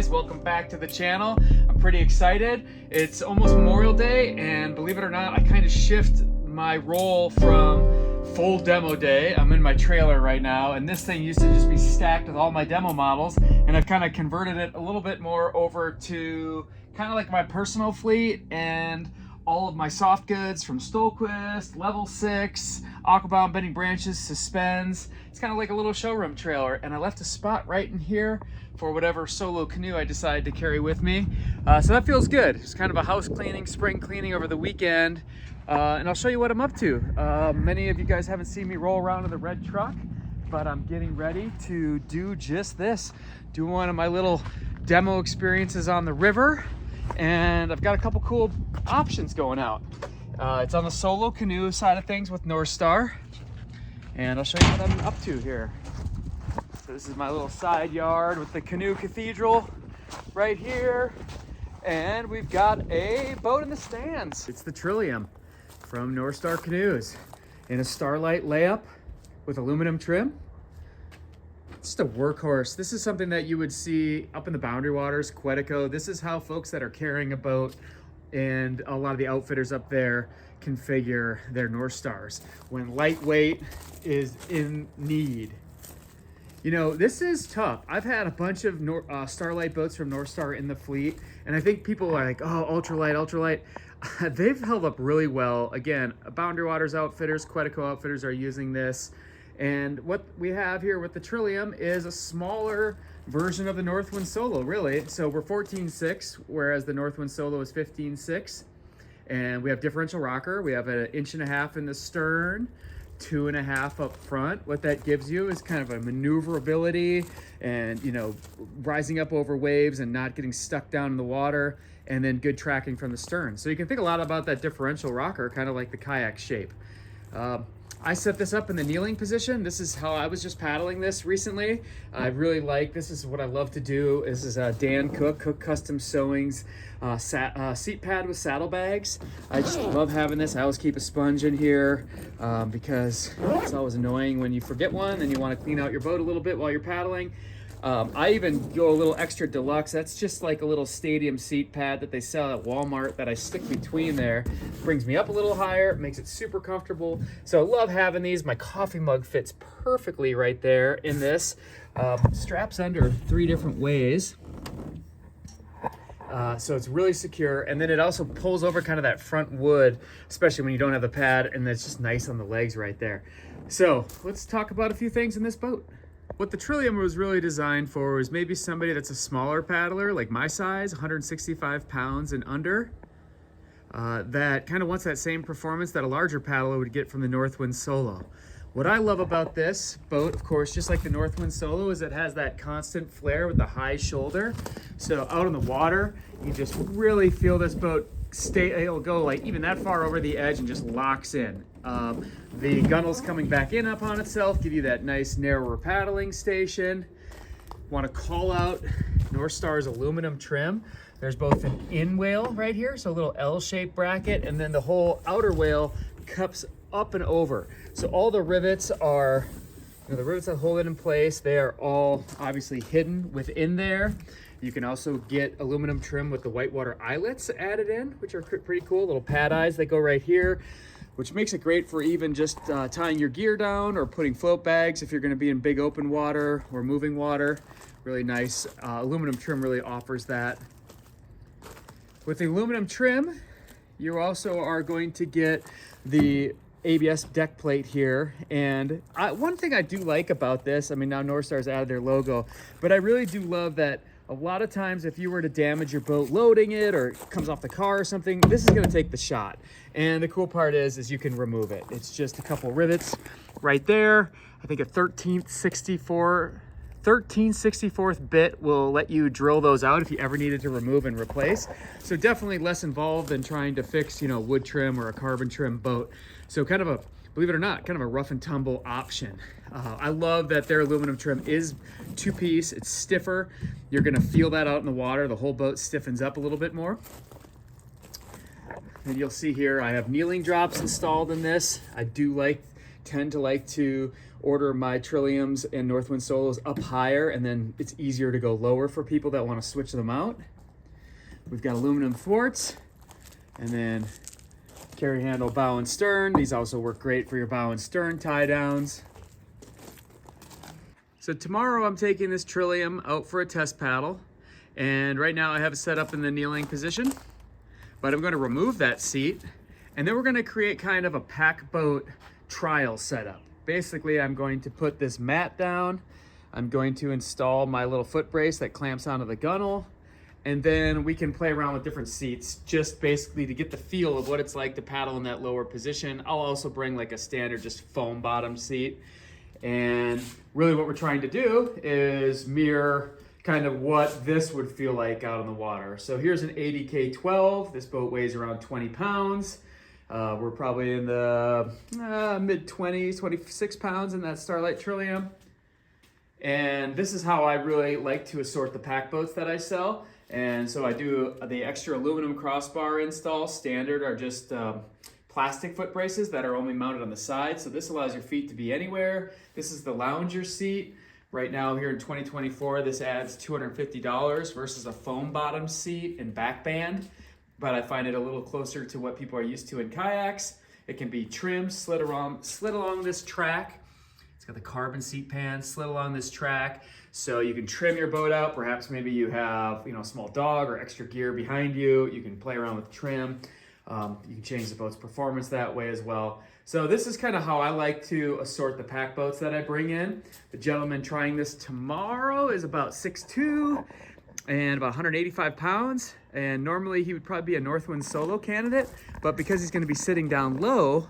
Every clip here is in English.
guys, welcome back to the channel. I'm pretty excited. It's almost Memorial Day, and believe it or not, I kind of shift my role from full demo day. I'm in my trailer right now, and this thing used to just be stacked with all my demo models, and I've kind of converted it a little bit more over to kind of like my personal fleet and all of my soft goods from Stolquist, Level 6, Aquabound, Bending Branches, Suspends. It's kind of like a little showroom trailer, and I left a spot right in here for whatever solo canoe I decide to carry with me. So that feels good. It's kind of a house cleaning, spring cleaning over the weekend, and I'll show you what I'm up to. Many of you guys haven't seen me roll around in the red truck, but I'm getting ready to do just this. Do one of my little demo experiences on the river, and I've got a couple cool options going out. It's on the solo canoe side of things with Northstar, and I'll show you what I'm up to here. So this is my little side yard with the canoe cathedral right here, and we've got a boat in the stands. It's the Trillium from Northstar Canoes in a StarLite layup with aluminum trim. It's just a workhorse. This is something that you would see up in the Boundary Waters, Quetico. This is how folks that are carrying a boat and a lot of the outfitters up there configure their Northstars when lightweight is in need. You know, this is tough. I've had a bunch of StarLite boats from Northstar in the fleet, and I think people are like, oh, ultralight, ultralight. They've held up really well. Again, Boundary Waters outfitters, Quetico outfitters are using this. And what we have here with the Trillium is a smaller version of the Northwind Solo, really. So we're 14.6, whereas the Northwind Solo is 15.6. And we have differential rocker. We have an 1.5 inch in the stern, 2.5 up front. What that gives you is kind of a maneuverability and, you know, rising up over waves and not getting stuck down in the water, and then good tracking from the stern. So you can think a lot about that differential rocker, kind of like the kayak shape. I set this up in the kneeling position. This is how I was just paddling this recently. I really like, this is what I love to do. This is Dan Cook Custom Sewing's seat pad with saddlebags. I just love having this. I always keep a sponge in here because it's always annoying when you forget one and you want to clean out your boat a little bit while you're paddling. I even go a little extra deluxe. That's just like a little stadium seat pad that they sell at Walmart that I stick between there. Brings me up a little higher, makes it super comfortable. So I love having these. My coffee mug fits perfectly right there in this. Straps under 3 different ways. So it's really secure, and then it also pulls over kind of that front wood, especially when you don't have the pad, and it's just nice on the legs right there. So let's talk about a few things in this boat. What the Trillium was really designed for was maybe somebody that's a smaller paddler, like my size, 165 pounds and under, that kind of wants that same performance that a larger paddler would get from the Northwind Solo. What I love about this boat, of course, just like the Northwind Solo, is it has that constant flare with the high shoulder. So out on the water, you just really feel this boat it'll go like even that far over the edge and just locks in. The gunnels coming back in upon itself give you that nice narrower paddling station. Want to call out Northstar's aluminum trim. There's both an in whale right here, so a little L-shaped bracket, and then the whole outer whale cups up and over. So all the rivets are, you know, the rivets that hold it in place, they are all obviously hidden within there. You can also get aluminum trim with the whitewater eyelets added in, which are pretty cool. Little pad eyes that go right here, which makes it great for even just tying your gear down or putting float bags if you're going to be in big open water or moving water. Really nice. Aluminum trim really offers that. With the aluminum trim, you also are going to get the ABS deck plate here, and one thing I do like about this, I mean, now Northstar's added their logo, but I really do love that a lot of times if you were to damage your boat loading it, or it comes off the car or something, this is going to take the shot. And the cool part is you can remove it. It's just a couple rivets right there. I think a 13/64th bit will let you drill those out if you ever needed to remove and replace. So definitely less involved than trying to fix, you know, wood trim or a carbon trim boat. So kind of a, believe it or not, kind of a rough and tumble option. I love that their aluminum trim is 2-piece. It's stiffer. You're going to feel that out in the water. The whole boat stiffens up a little bit more. And you'll see here I have kneeling drops installed in this. I do tend to like to order my Trilliums and Northwind Solos up higher, and then it's easier to go lower for people that want to switch them out. We've got aluminum thwarts, and then carry handle bow and stern. These also work great for your bow and stern tie downs. So tomorrow I'm taking this Trillium out for a test paddle, and right now I have it set up in the kneeling position, but I'm going to remove that seat, and then we're going to create kind of a pack boat trial setup. Basically, I'm going to put this mat down, I'm going to install my little foot brace that clamps onto the gunnel, and then we can play around with different seats, just basically to get the feel of what it's like to paddle in that lower position. I'll also bring like a standard just foam bottom seat. And really what we're trying to do is mirror kind of what this would feel like out on the water. So here's an ADK 12. This boat weighs around 20 pounds. We're probably in the mid 20s, 26 pounds in that StarLite Trillium. And this is how I really like to assort the pack boats that I sell. And so I do the extra aluminum crossbar install. Standard are just plastic foot braces that are only mounted on the side. So this allows your feet to be anywhere. This is the lounger seat. Right now here in 2024, this adds $250 versus a foam bottom seat and back band. But I find it a little closer to what people are used to in kayaks. It can be trimmed, slid along this track. It's got the carbon seat pan slid along this track. So you can trim your boat out. Perhaps maybe you have, a small dog or extra gear behind you. You can play around with trim. You can change the boat's performance that way as well. So this is kind of how I like to assort the pack boats that I bring in. The gentleman trying this tomorrow is about 6'2" and about 185 pounds. And normally he would probably be a Northwind Solo candidate, but because he's going to be sitting down low,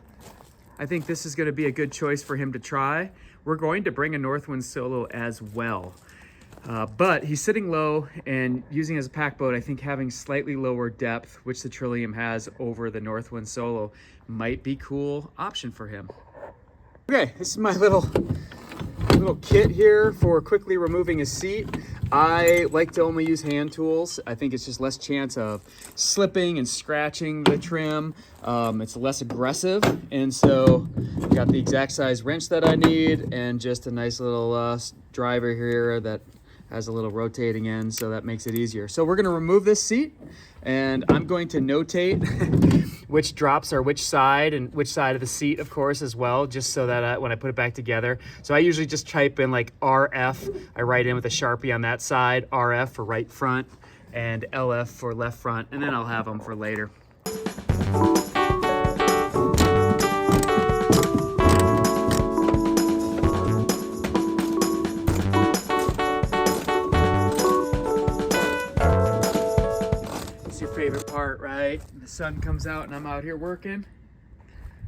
I think this is going to be a good choice for him to try. We're going to bring a Northwind Solo as well. But he's sitting low and using it as a pack boat. I think having slightly lower depth, which the Trillium has over the Northwind Solo, might be a cool option for him. Okay, this is my little kit here for quickly removing a seat. I like to only use hand tools. I think it's just less chance of slipping and scratching the trim. It's less aggressive, and so I've got the exact size wrench that I need and just a nice little driver here that has a little rotating end, so that makes it easier. So we're going to remove this seat, and I'm going to notate which drops are which side and which side of the seat, of course, as well, just so that when I put it back together. So I usually just type in like RF. I write in with a Sharpie on that side, RF for right front and LF for left front, and then I'll have them for later. Favorite part, right? The sun comes out and I'm out here working.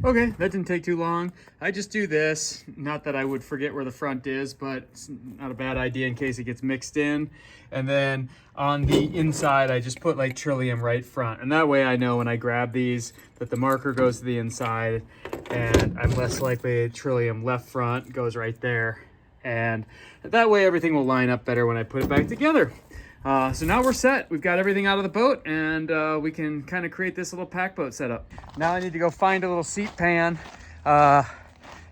Okay, that didn't take too long. I just do this, not that I would forget where the front is, but it's not a bad idea in case it gets mixed in. And then on the inside, I just put like Trillium right front. And that way I know when I grab these that the marker goes to the inside, and I'm less likely Trillium left front goes right there. And that way everything will line up better when I put it back together. So now we're set. We've got everything out of the boat, and we can kind of create this little pack boat setup. Now I need to go find a little seat pan.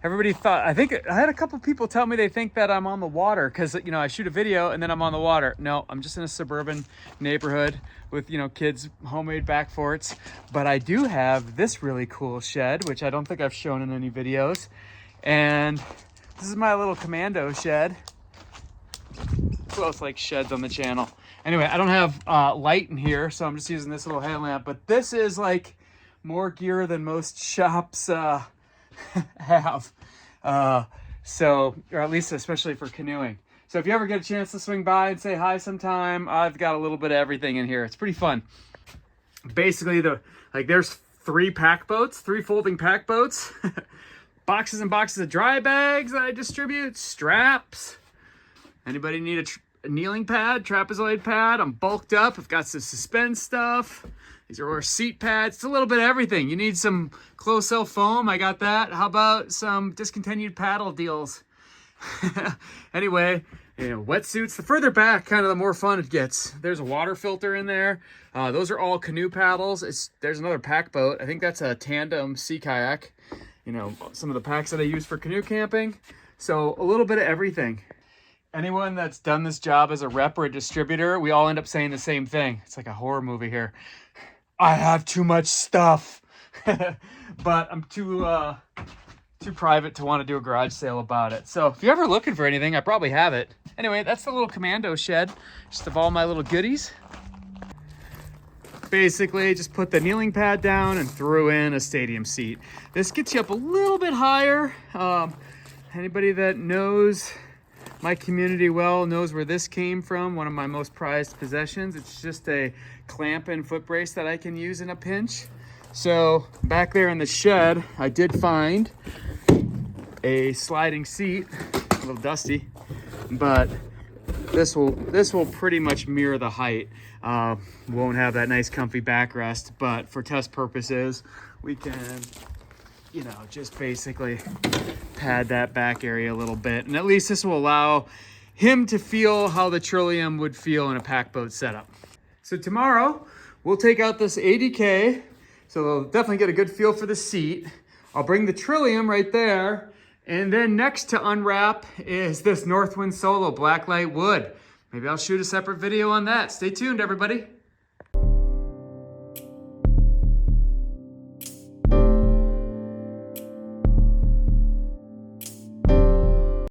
Everybody thought, I had a couple people tell me they think that I'm on the water because, I shoot a video and then I'm on the water. No, I'm just in a suburban neighborhood with, kids' homemade back forts. But I do have this really cool shed, which I don't think I've shown in any videos. And this is my little commando shed. Who else likes sheds on the channel? Anyway, I don't have light in here, so I'm just using this little headlamp. But this is like more gear than most shops have. So, or at least especially for canoeing. So if you ever get a chance to swing by and say hi sometime, I've got a little bit of everything in here. It's pretty fun. Basically, there's 3 pack boats, 3 folding pack boats, boxes and boxes of dry bags that I distribute, straps. Anybody need a kneeling pad, trapezoid pad? I'm bulked up. I've got some suspend stuff. These are our seat pads. It's a little bit of everything. You need some closed cell foam. I got that. How about some discontinued paddle deals? Anyway, wetsuits. The further back, kind of the more fun it gets. There's a water filter in there. Those are all canoe paddles. There's another pack boat. I think that's a tandem sea kayak. Some of the packs that I use for canoe camping. So a little bit of everything. Anyone that's done this job as a rep or a distributor, we all end up saying the same thing. It's like a horror movie here. I have too much stuff. But I'm too private to want to do a garage sale about it. So if you're ever looking for anything, I probably have it. Anyway, that's the little commando shed, just of all my little goodies. Basically, just put the kneeling pad down and threw in a stadium seat. This gets you up a little bit higher. Anybody that knows my community well knows where this came from, one of my most prized possessions. It's just a clamp and foot brace that I can use in a pinch. So back there in the shed, I did find a sliding seat, a little dusty, but this will pretty much mirror the height. Won't have that nice comfy backrest, but for test purposes, we can, you know, just basically pad that back area a little bit. And at least this will allow him to feel how the Trillium would feel in a pack boat setup. So tomorrow, we'll take out this ADK, so they'll definitely get a good feel for the seat. I'll bring the Trillium right there. And then next to unwrap is this Northwind Solo Blacklight wood. Maybe I'll shoot a separate video on that. Stay tuned, everybody.